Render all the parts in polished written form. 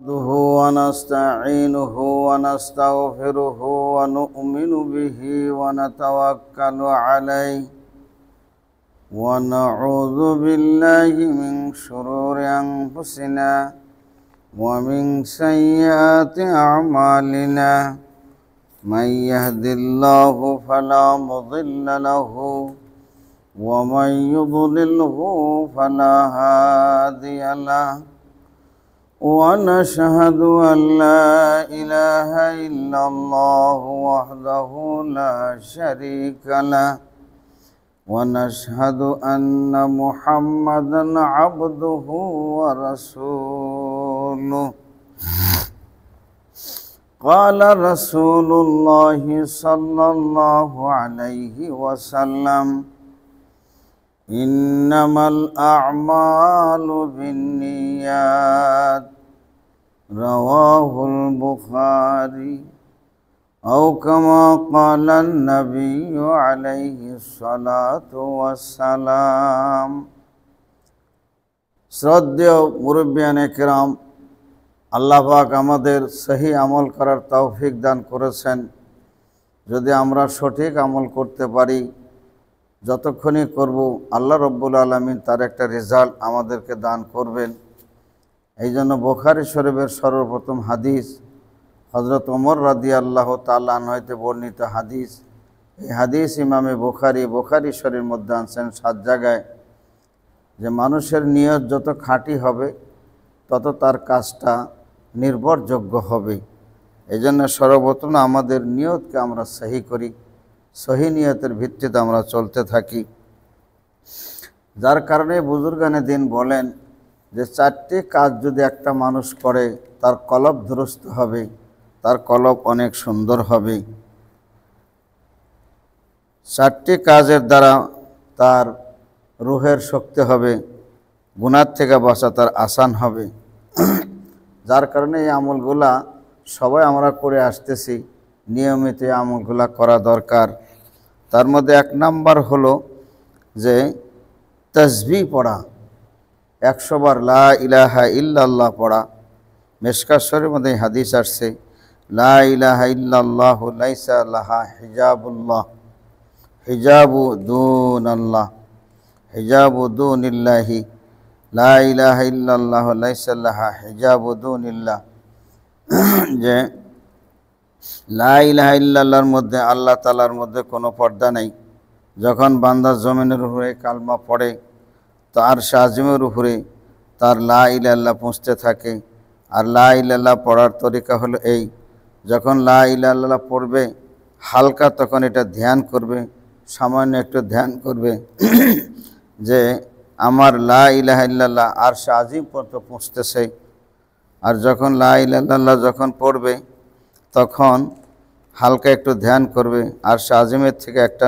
نحمده ونستعينه ونستغفره ونؤمن به ونتوكل عليه ونعوذ بالله من شرور أنفسنا ومن سيئات أعمالنا من يهد الله فلا مضل له ومن يضلله فلا هادي له ونشهد أن لا إله إلا الله وحده لا شريك له ونشهد أن محمدا عبده ورسوله قال رسول الله صلى الله عليه وسلم إنما الأعمال بالنيات رواه البخاري أو كما قال النبي عليه الصلاة والسلام শ্রদ্ধেয় মুরব্বিয়ান একরাম, আল্লাহ পাক আমাদের সহি আমল করার তৌফিক দান করেছেন। যদি আমরা সঠিক আমল করতে পারি, যতক্ষণই করব আল্লাহ রব্বুল আলামিন তার একটা রেজাল্ট আমাদেরকে দান করবেন। এই জন্য বুখারী শরীফের সর্বপ্রথম হাদিস হযরত ওমর রাদিয়াল্লাহু তাআলা আনহু হতে বর্ণিত হাদিস। এই হাদিস ইমামে বুখারী শরীফের মধ্যে আনছেন 7 জায়গায়, যে মানুষের নিয়ত যত খাঁটি হবে তত তার কাজটা নির্ভরযোগ্য হবে। এই জন্য সর্বপ্রথম আমাদের নিয়তকে আমরা সহি করি, সহি নিয়তের ভিত্তিতে আমরা চলতে থাকি। যার কারণে বুজুর্গানে দিন বলেন যে 4টি কাজ যদি একটা মানুষ করে তার কলব দুরুস্ত হবে, তার কলব অনেক সুন্দর হবে। 4টি কাজের দ্বারা তার রুহের শক্তি হবে, গুনাহ থেকে বাঁচা তার আসান হবে। যার কারণে এই আমলগুলা সবাই আমরা করে আসতেছি, নিয়মিত এই আমলগুলা করা দরকার। তার মধ্যে 1 নাম্বার হলো যে তাসবিহ পড়া, 100 বার লা ইলাহা ইল্লাল্লাহ পড়া। মিশকাত শরীফের মধ্যে হাদিস আসছে, লা ইলাহা ইল্লাল্লাহু লাইসা লাহা হিজাবুল্লাহ হিজাবু দুনাল্লাহ হিজাবু দুনিল্লাহি লা ইলাহা ইল্লাল্লাহু লাইসা লাহা হিজাবু দুনিল্লাহ। যে লা ইলাহা ইল্লাল্লাহর মধ্যে আল্লাহ তাআলার মধ্যে কোনো পর্দা নেই। যখন বান্দা জমিনের উপরে কালমা পড়ে তো আরশ আজিমের উপরে তার লা ইলাহা ইল্লাল্লাহ পৌঁছতে থাকে। আর লা ইলাহা ইল্লাল্লাহ পড়ার তরিকা হলো এই, যখন লা ইলাহা ইল্লাল্লাহ পড়বে হালকা তখন এটা ধ্যান করবে, সামান্য একটু ধ্যান করবে যে আমার লা ইলাহা ইল্লাল্লাহ আরশ আজিম পর্যন্ত পৌঁছতেছে। আর যখন লা ইলাহা ইল্লাল্লাহ যখন পড়বে তখন হালকা একটু ধ্যান করবে, আরশ আজিমের থেকে একটা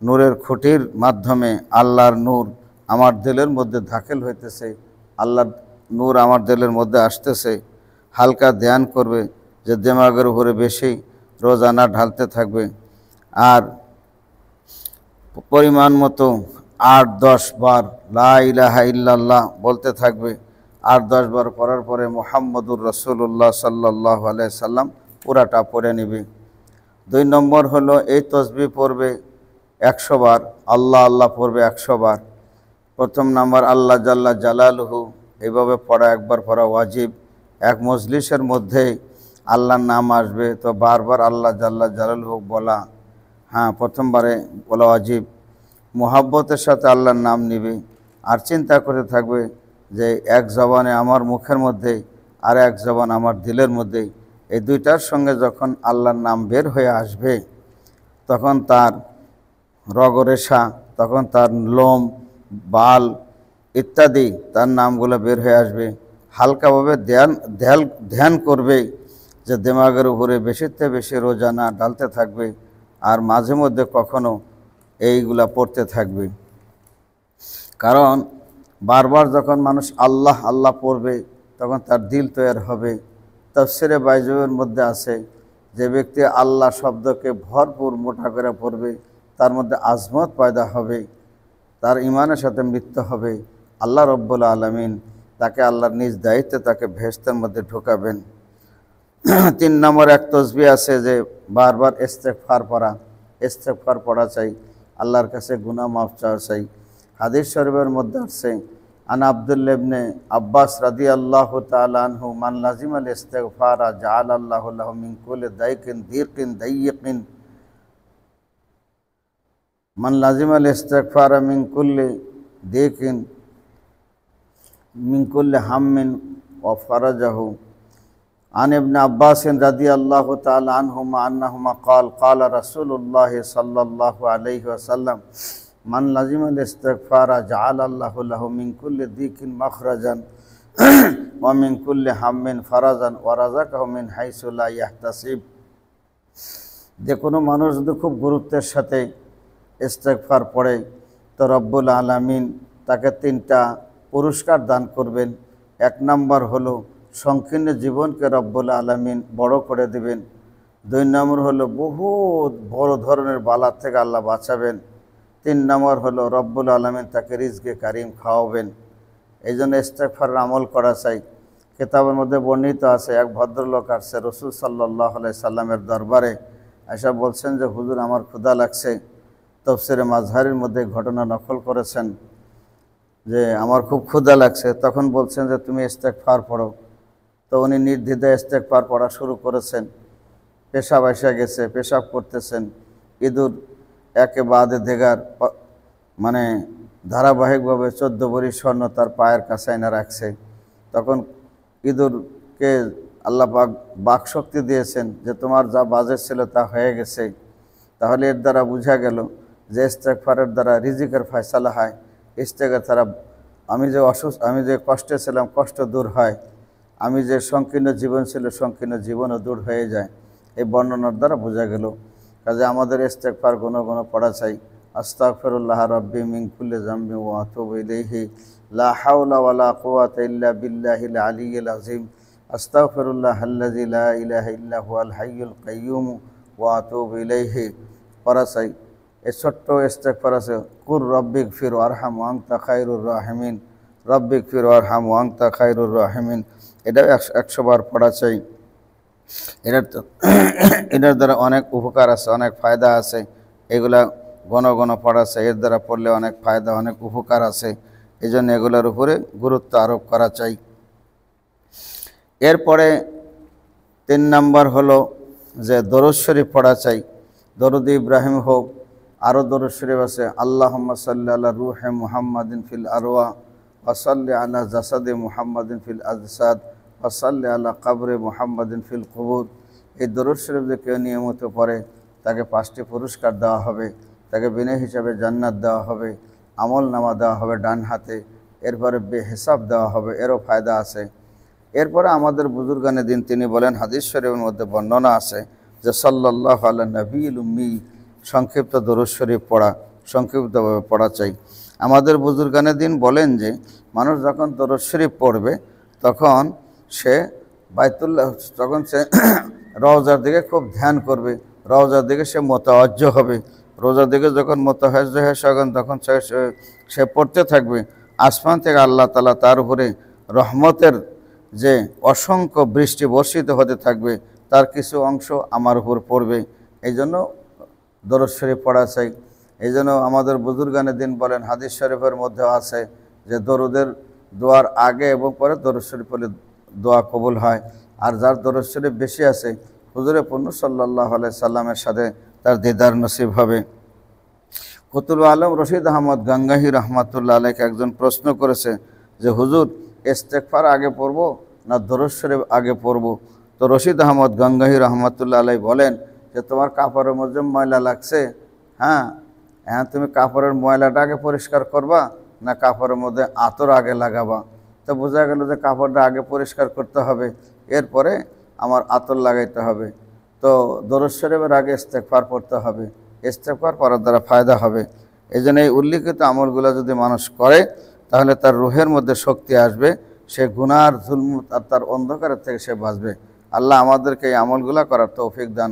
নূরের খুঁটির মাধ্যমে আল্লাহর নূর আমার দিলের মধ্যে দাখিল হইতেছে, আল্লাহর নূর আমার দিলের মধ্যে আসতেছে। হালকা ধ্যান করবে যে দিমাগের উপরে বেশি রোজানা ঢালতে থাকবে। আর পরিমাণ মতো 8-10 বার লা ইলাহা ইল্লাল্লাহ বলতে থাকবে। 8-10 বার পড়ার পরে মুহাম্মদুর রাসূলুল্লাহ সাল্লাল্লাহু আলাইহি সাল্লাম পুরাটা পড়ে নেবে। 2 নম্বর হলো এই তাসবিহ পড়বে 100 বার, আল্লাহ আল্লাহ পড়বে 100 বার। প্রথম নাম্বার আল্লাহ জাল্লা জালালুহু, এইভাবে পড়া একবার পড়া ওয়াজিব। এক মজলিসের মধ্যে আল্লাহর নাম আসবে তো বারবার আল্লাহ জাল্লা জালালুহু বলা, প্রথমবারে বলা ওয়াজিব। মুহাব্বতের সাথে আল্লাহর নাম নিবে আর চিন্তা করে থাকবে যে এক জবানে আমার মুখের মধ্যে আর এক জবান আমার দিলের মধ্যে, এই দুইটার সঙ্গে যখন আল্লাহর নাম বের হয়ে আসবে তখন তার রগরেশা, তখন তার লোম বাল ইত্যাদি তার নামগুলো বের হয়ে আসবে। হালকাভাবে ধ্যান করবে যে দিমাগের উপরে বেশিতে বেশি রোজানা ঢালতে থাকবে আর মাঝে মধ্যে কখনো এইগুলা পড়তে থাকবে। কারণ বারবার যখন মানুষ আল্লাহ আল্লাহ পড়বে তখন তার দিল তৈরি হবে। তাফসিরে বাইজুবের মধ্যে আছে যে ব্যক্তি আল্লাহ শব্দকে ভরপুর মোটা করে পড়বে তার মধ্যে আজমত পয়দা হবে, তার ইমানের সাথে মৃত্যু হবে। আল্লাহ রব্বুল আলামিন তাকে আল্লাহর নিজ দায়িত্বে তাকে ভেস্তের মধ্যে ঢোকাবেন। 3 নম্বর এক তসবিহ আছে যে বারবার ইস্তেগফার পড়া চাই, আল্লাহর কাছে গুনাহ মাফ চাওয়া চাই। হাদিস শরীফের মধ্যে আছে আন আব্দুল্লাহ ইবনে আব্বাস রাদিয়াল্লাহু তাআলা আনহু মান লাজিমাল ইস্তিগফারা জাআলাল্লাহু লাহু মিন কুল্লি দাইকিন দীকিন দাইয়িকিন মান লাজিমাল ইস্তিগফারা মিন কুল্লি দীকিন মিন কুল্লি হাম্মিন ওয়া ফারাজাহু। আন ইবনে আব্বাস রাদিয়াল্লাহু তাআলা আনহুমা আন্নাহুমা ক্বালা রাসূলুল্লাহ সাল্লাল্লাহু আলাইহি ওয়াসাল্লাম মান লাজিমাল ইস্তিগফারা জাআলাল্লাহু লাহু মিন কুল্লি দীকিন মাখরাজান ওয়া মিন কুল্লি হাম্মিন ফারাজান ওয়া রাযাকাহু মিন হাইসু লা ইয়াহতাসিব। যে কোনো মানুষ যদি খুব গুরুত্বের সাথে ইস্তিগফার পড়ে তো রব্বুল আলামিন তাকে 3টা পুরস্কার দান করবেন। 1 নম্বর হলো সংকীর্ণ জীবনকে রব্বুল আলামিন বড় করে দিবেন। 2 নম্বর হলো বহুত বড় ধরনের বালা থেকে আল্লাহ বাঁচাবেন। 3 নম্বর হলো রব্বুল আলামিন তাকে রিজকে কারিম খাওয়াবেন। এই জন্য ইস্তিগফারের আমল করা চাই। কিতাবের মধ্যে বর্ণিত আছে এক ভদ্রলোক আসছে রাসূল সাল্লাল্লাহু আলাইহি সাল্লামের দরবারে, এসে বলছেন যে হুজুর আমার ক্ষুধা লাগছে। তাফসীরে মাযহারির মধ্যে ঘটনা নকল করেছেন যে আমার খুব ক্ষুধা লাগছে। তখন বলছেন যে তুমি ইস্তিগফার পড়ো। তো উনি নির্দ্বিধায় ইস্তিগফার পড়া শুরু করেছেন। পেশাব এসে গেছে, পেশাব করতেছেন। ইঁদুর একে বাদে দেগার মানে ধারাবাহিকভাবে 14 ভরি স্বর্ণ তার পায়ের কাছে এনে রাখছে। তখন ইঁদুরকে আল্লাহ পাক বাকশক্তি দিয়েছেন যে তোমার যা বাজেট ছিল তা হয়ে গেছে। তাহলে এর দ্বারা বোঝা গেল যে ইস্তিগফারের দ্বারা রিজিকের ফয়সালা হয়। ইস্তিগফার আমি যে কষ্টে ছিলাম কষ্ট দূর হয়, আমি যে সংকীর্ণ জীবন ছিল সংকীর্ণ জীবনও দূর হয়ে যায়। এই বর্ণনার দ্বারা বোঝা গেল। কাজে আমাদের ইস্তিগফার গুণ পড়া চাই। আস্তাগফিরুল্লাহ রাব্বি মিন কুল্লি যামবি ওয়া আতুবু ইলাইহি লা হাওলা ওয়ালা কুওয়াতা ইল্লা বিল্লাহিল আলিয়্যিল আযীম। আস্তাগফিরুল্লাহাল্লাযী লা ইলাহা ইল্লা হুয়াল হাইয়ুল কাইয়্যুম ওয়া আতুবু ইলাইহি পড়া চাই। এই ছোট্ট ইস্তিগফার আছে কুর রব্বিগফির ওয়ারহাম ওয়া আনতা খায়রুর রাহিমিন, রব্বিগফির ওয়ারহাম ওয়া আনতা খায়রুর রাহিমিন। এটা 100 বার পড়া চাই। এটার দ্বারা অনেক উপকার আছে, অনেক ফায়দা আছে। এগুলা ঘন পড়া চাই। এর দ্বারা পড়লে অনেক ফায়দা, অনেক উপকার আছে। এই জন্য এগুলোর উপরে গুরুত্ব আরোপ করা চাই। এরপরে 3 নম্বর হলো যে দরুদ শরীফ পড়া চাই। দরুদ ইব্রাহিম হোক, আরও দরুদ শরীফ আছে আল্লাহুম্মা সাল্লি আলা রূহি মুহাম্মাদিন ফিল আরওয়া ওয়া সাল্লি আলা জাসাদি মুহাম্মাদিন ফিল আজসাদ ওয়া সাল্লি আলা কবরি মুহাম্মাদিন ফিল কুবুর। এই দরুদ শরীফ যে কেউ নিয়মিত পড়ে তাকে 5টি পুরস্কার দেওয়া হবে, তাকে বিনয় হিসাবে জান্নাত দেওয়া হবে, আমল নামা দেওয়া হবে ডান হাতে, এরপরে বেহিসাব দেওয়া হবে, এরও ফায়দা আছে। এরপরে আমাদের বুজুর্গানে দিন তিনি বলেন, হাদিস শরীফের মধ্যে বর্ণনা আছে যে সাল্লাল্লাহু আলা নবিয়িল উম্মি, সংক্ষিপ্ত দরুদ শরীফ পড়া, সংক্ষিপ্তভাবে পড়া চাই। আমাদের বুজুর্গানে দিন বলেন যে মানুষ যখন দরুদ শরীফ পড়বে তখন সে রওজার দিকে খুব ধ্যান করবে, রওজার দিকে সে মোতাওয়াজ্জহ হবে। রোজার দিকে যখন মোতাওয়াজ্জহ হয় তখন সে পড়তে থাকবে। আসমান থেকে আল্লাহ তাআলা তার উপরে রহমতের যে অসংখ্য বৃষ্টি বর্ষিত হতে থাকবে, তার কিছু অংশ আমার উপর পড়বে। এই জন্য দরুদ শরীফ পড়া চাই। এই জন্য আমাদের বুজুর্গানে দিন বলেন, হাদিস শরীফের মধ্যে আছে যে দরুদের দোয়ার আগে এবং পরে দরুদ শরীফ পড়লে দোয়া কবুল হয়। আর যার দরুদ শরীফ বেশি আছে হুজুরে পূর্ণ সাল্লাল্লাহু আলাইহি সাল্লামের সাথে তার দিদার নসিব হবে। কুতুব আলম রশিদ আহমদ গাঙ্গাহি রহমাতুল্লাহ আলাইকে একজন প্রশ্ন করেছে যে হুজুর ইস্তেগফার আগে পড়ব না দরুদ শরীফ আগে পড়ব? তো রশিদ আহমদ গাঙ্গাহি রহমাতুল্লাহ আলাই বলেন যে তোমার কাপড়ের মধ্যে ময়লা লাগছে, হ্যাঁ তুমি কাপড়ের ময়লাটা আগে পরিষ্কার করবা না কাপড়ের মধ্যে আতর আগে লাগাবা? তো বোঝা গেল যে কাপড়টা আগে পরিষ্কার করতে হবে, এরপরে আমার আতর লাগাইতে হবে। তো দরুদ শরীফের আগে ইস্তেগফার পড়তে হবে, ইস্তেগফার পড়ার দ্বারা ফায়দা হবে। এই জন্য এই উল্লিখিত আমলগুলো যদি মানুষ করে তাহলে তার রুহের মধ্যে শক্তি আসবে, সে গুনার জুলম আর তার অন্ধকারের থেকে সে বাঁচবে। আল্লাহ আমাদেরকে এই আমলগুলো করার তৌফিক দান